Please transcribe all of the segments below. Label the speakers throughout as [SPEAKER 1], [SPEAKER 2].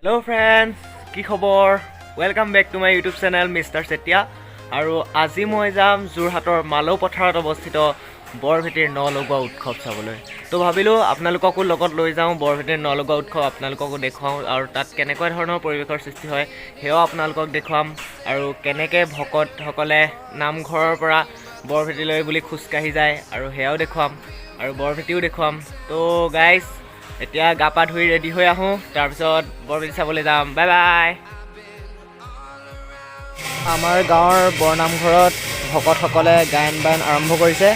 [SPEAKER 1] Hello' friends, কি খবৰ? Welcome back to my YouTube channel mister Chetia. আৰু আজি মই যাম যোৰহাটৰ মালৌ পথাৰত অৱস্থিত বৰভেটিৰ ন লগোৱা উৎসৱ চাবলৈ। তো ভাবিলোঁ আপোনালোককো লগত লৈ যাওঁ, বৰভেটিৰ ন লগোৱা উৎসৱ আপোনালোককো দেখুৱাওঁ আৰু তাত কেনেকুৱা ধৰণৰ পৰিৱেশৰ সৃষ্টি হয় সেয়াও আপোনালোকক দেখুৱাম। আৰু কেনেকৈ ভকতসকলে নামঘৰৰ পৰা বৰভেটিলৈ বুলি খোজকাঢ়ি যায় আৰু সেয়াও দেখুৱাম আৰু বৰভেটিও দেখুৱাম। তো গাইজ, এতিয়া গা পা ধুই ৰেডি হৈ আহোঁ, তাৰপিছত বৰভেটি চাবলৈ যাম। Bye bye. আমাৰ গাঁৱৰ বৰনামঘৰত ভকতসকলে গায়ন বায়ন আৰম্ভ কৰিছে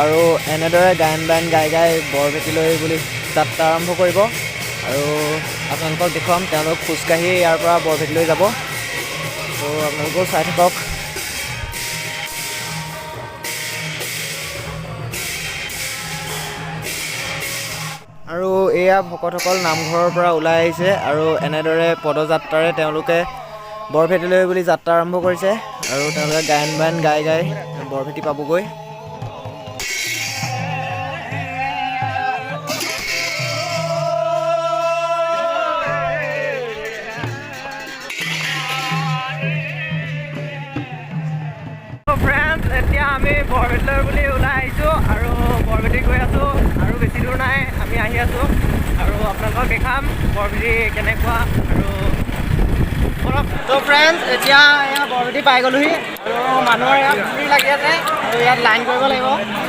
[SPEAKER 1] আৰু এনেদৰে গায়ন বায়ন গাই গাই বৰভেটিলৈ বুলি যাত্ৰা আৰম্ভ কৰিব। আৰু আপোনালোকক দেখুৱাম তেওঁলোক খোজকাঢ়ি ইয়াৰ পৰা বৰভেটিলৈ যাব। তো আপোনালোকেও চাই থাকক। আৰু এয়া ভকতসকল নামঘৰৰ পৰা ওলাই আহিছে আৰু এনেদৰে পদযাত্ৰাৰে তেওঁলোকে বৰভেটিলৈ বুলি যাত্ৰা আৰম্ভ কৰিছে আৰু তেওঁলোকে গায়ন বায়ন গাই গাই বৰভেটি পাবগৈ। ফ্ৰেণ্ডছ, এতিয়া আমি বৰভেটিলৈ বুলি ওলাই আহিছোঁ আৰু বৰভেটি গৈ আছোঁ আৰু বেছি দূৰ নাই, আমি আহি আছোঁ আৰু আপোনালোকক দেখাম বৰভেটি কেনেকুৱা। আৰু তো ফ্ৰেণ্ডছ, এতিয়া এয়া বৰভেটি পাই গ'লোহি আৰু মানুহৰ ইয়াত ভিৰ লাগি আছে আৰু ইয়াত লাইন কৰিব লাগিব।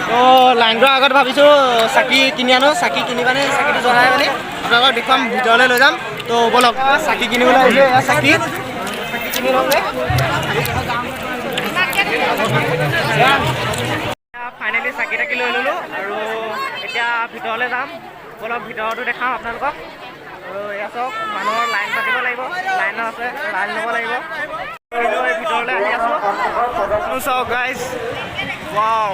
[SPEAKER 1] তো লাইন কৰাৰ আগত ভাবিছোঁ চাকি কিনি আনো, চাকি কিনি পানি চাকিটো জ্বলাই পানি আপোনালোকক দেখুৱাম, ভিতৰলৈ লৈ যাম। তো ব'লক, চাকি কিনিবলৈ আহিছোঁ। এয়া চাকি কিনি লওঁগৈ। ফাইনেলি চাকি তাকি লৈ ল'লোঁ আৰু এতিয়া ভিতৰলৈ যাম। অলপ ভিতৰতো দেখাম আপোনালোকক। আৰু এয়া চাওক, মানুহৰ লাইন পাতিব লাগিব, লাইনত আছে, লাইন ল'ব লাগিব। ভিতৰলৈ আহি আছোঁ, চাওক গাইজ, ৱাও।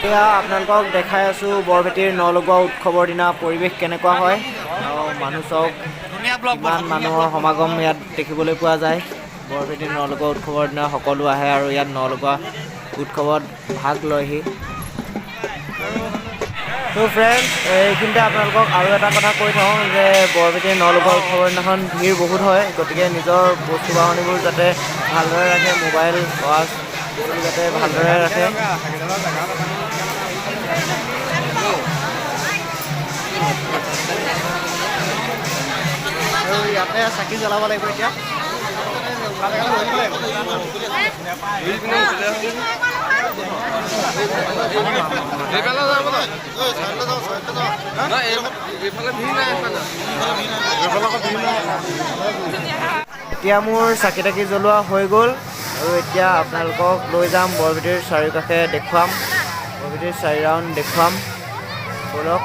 [SPEAKER 1] এয়া আপোনালোকক দেখাই আছোঁ বৰভেটিৰ ন লগোৱা উৎসৱৰ দিনা পৰিৱেশ কেনেকুৱা হয়। আৰু মানুহ চাওক, ইমান মানুহৰ সমাগম ইয়াত দেখিবলৈ পোৱা যায়। বৰভেটিৰ ন লগোৱা উৎসৱৰ দিনা সকলো আহে আৰু ইয়াত ন লগোৱা উৎসৱত ভাগ লয়হি। তো ফ্ৰেণ্ডছ, এইখিনিতে আপোনালোকক আৰু এটা কথা কৈ থওঁ যে বৰভেটিৰ ন লগোৱা উৎসৱৰ দিনাখন ভিৰ বহুত হয়, গতিকে নিজৰ বস্তু বাহনিবোৰ যাতে ভালদৰে ৰাখে, মোবাইল ৱাচ যাতে ভালদৰে ৰাখে। আৰু ইয়াতে চাকি জ্বলাব লাগিব এতিয়া। এতিয়া মোৰ চাকি তাকি জ্বলোৱা হৈ গ'ল আৰু এতিয়া আপোনালোকক লৈ যাম বৰভেটিৰ চাৰিওকাষে দেখুৱাম, বৰভেটিৰ 4 ৰাউণ্ড দেখুৱাম। ব'লক।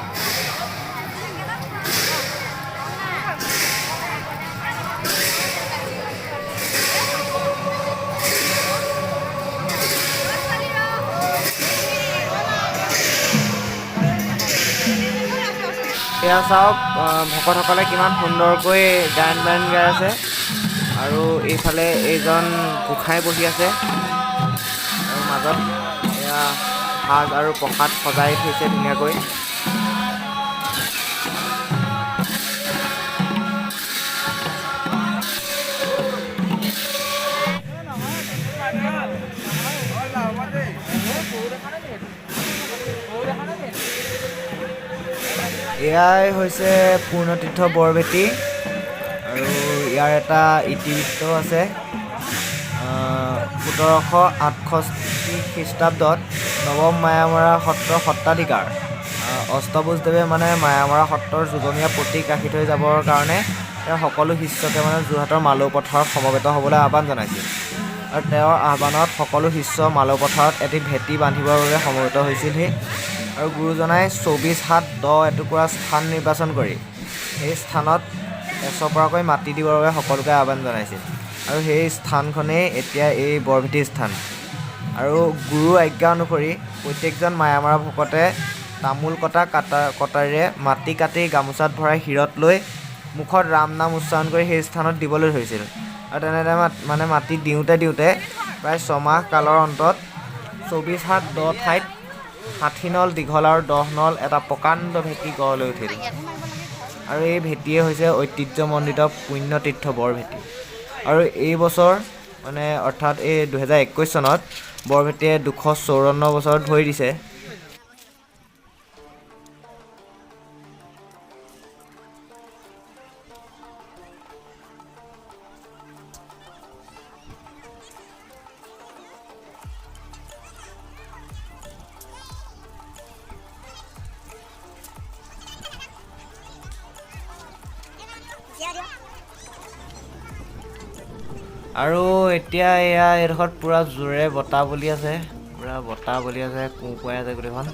[SPEAKER 1] এয়া চাওক, ভকতসকলে কিমান সুন্দৰকৈ গায়ন বায়ন গাই আছে আৰু এইফালে এইজন গোসাঁই বহি আছে আৰু মাজত এয়া সাজ আৰু প্ৰসাদ সজাই থৈছে ধুনীয়াকৈ। এয়াই হৈছে পূৰ্ণতীৰ্থ বৰভেটি আৰু ইয়াৰ এটা ইতিবৃত্ত আছে। 1768 খ্ৰীষ্টাব্দত নৱম মায়ামৰা সত্ৰৰ সত্ৰাধিকাৰ অষ্টভুজদেৱে মানে মায়ামৰা সত্ৰৰ যুগমীয়া প্ৰতীক ৰাখি থৈ যাবৰ কাৰণে তেওঁ সকলো শিষ্যকে মানে যোৰহাটৰ মালৌ পথাৰত সমবেত হ'বলৈ আহ্বান জনাইছিল। আৰু তেওঁৰ আহ্বানত সকলো শিষ্য মালৌ পথাৰত এটি ভেটি বান্ধিবৰ বাবে সমবেত হৈছিলহি। আৰু গুৰুজনাই 24 হাত 10 এটুকুৰা স্থান নিৰ্বাচন কৰি সেই স্থানত এচপৰাকৈ মাটি দিবৰ বাবে সকলোকে আহ্বান জনাইছিল। আৰু সেই স্থানখনেই এতিয়া এই বৰভেটি স্থান। আৰু গুৰু আজ্ঞা অনুসৰি প্ৰত্যেকজন মায়ামৰা ভকতে তামোল কটাৰীৰে মাটি কাটি গামোচাত ভৰাই শিৰত লৈ মুখত ৰাম নাম উচ্চাৰণ কৰি সেই স্থানত দিবলৈ ধৰিছিল। আৰু তেনেদৰে মানে মাটি দিওঁতে প্ৰায় 6 মাহ কালৰ অন্তত 24 হাত 10 ঠাইত 60 নল দীঘল আৰু 10 নল এটা প্ৰকাণ্ড ভেটি গঢ় লৈ উঠিল। আৰু এই ভেটিয়ে হৈছে ঐতিহ্যমণ্ডিত পুণ্যতীৰ্থ বৰভেটি। আৰু এই বছৰ মানে অৰ্থাৎ এই 2021 চনত বৰভেটিয়ে 254 বছৰত ভৰি দিছে। আৰু এতিয়া এয়া এইডোখৰত পূৰা জোৰে বতাহ বলি আছে, কুঁকুৰাই আছে গোটেইখন।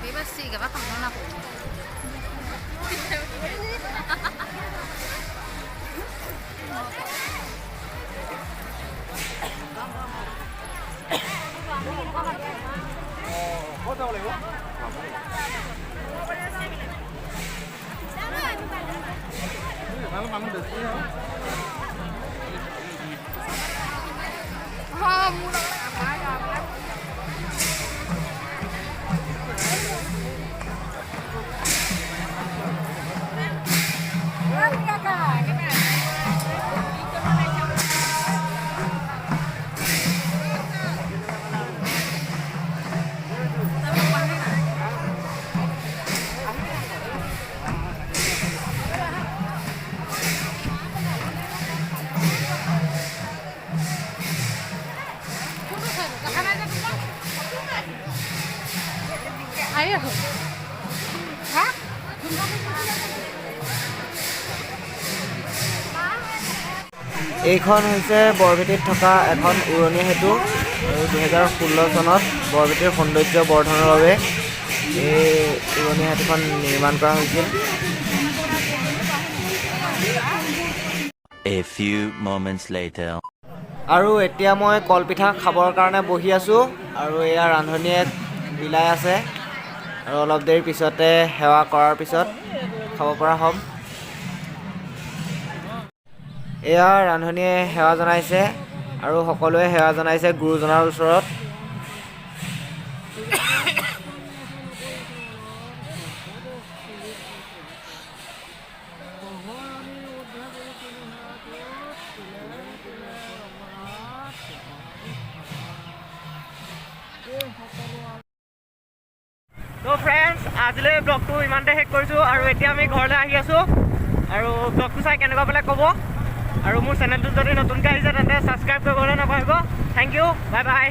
[SPEAKER 2] Bebas sih, gak apa-apa nona. Ayo. Hah?
[SPEAKER 1] এইখন হৈছে বৰভেটিত থকা এখন উৰণীয়া সেতু আৰু 2016 চনত বৰভেটিৰ সৌন্দৰ্য বৰ্ধনৰ বাবে এই উৰণীয়া সেতুখন নিৰ্মাণ কৰা হৈছিল।
[SPEAKER 3] A few moments later.
[SPEAKER 1] আৰু এতিয়া মই কলপিঠা খাবৰ কাৰণে বহি আছোঁ আৰু এয়া ৰান্ধনীয়ে বিলাই আছে আৰু অলপ দেৰি পিছতে সেৱা কৰাৰ পিছত খাব পৰা হ'ম। এয়া ৰান্ধনীয়ে সেৱা জনাইছে আৰু সকলোৱে সেৱা জনাইছে গুৰুজনাৰ ওচৰত। তো ফ্ৰেণ্ডছ, আজিলৈ ব্লগটো ইমানতে শেষ কৰিছোঁ আৰু এতিয়া আমি ঘৰলৈ আহি আছোঁ। আৰু ব্লগটো চাই কেনেকুৱা পালে ক'ব, আৰু মোৰ চেনেলটো যদি নতুনকৈ আহিছে তেন্তে ছাবস্ক্ৰাইব কৰিবলৈ নাপাহৰিব। Thank you, bye by.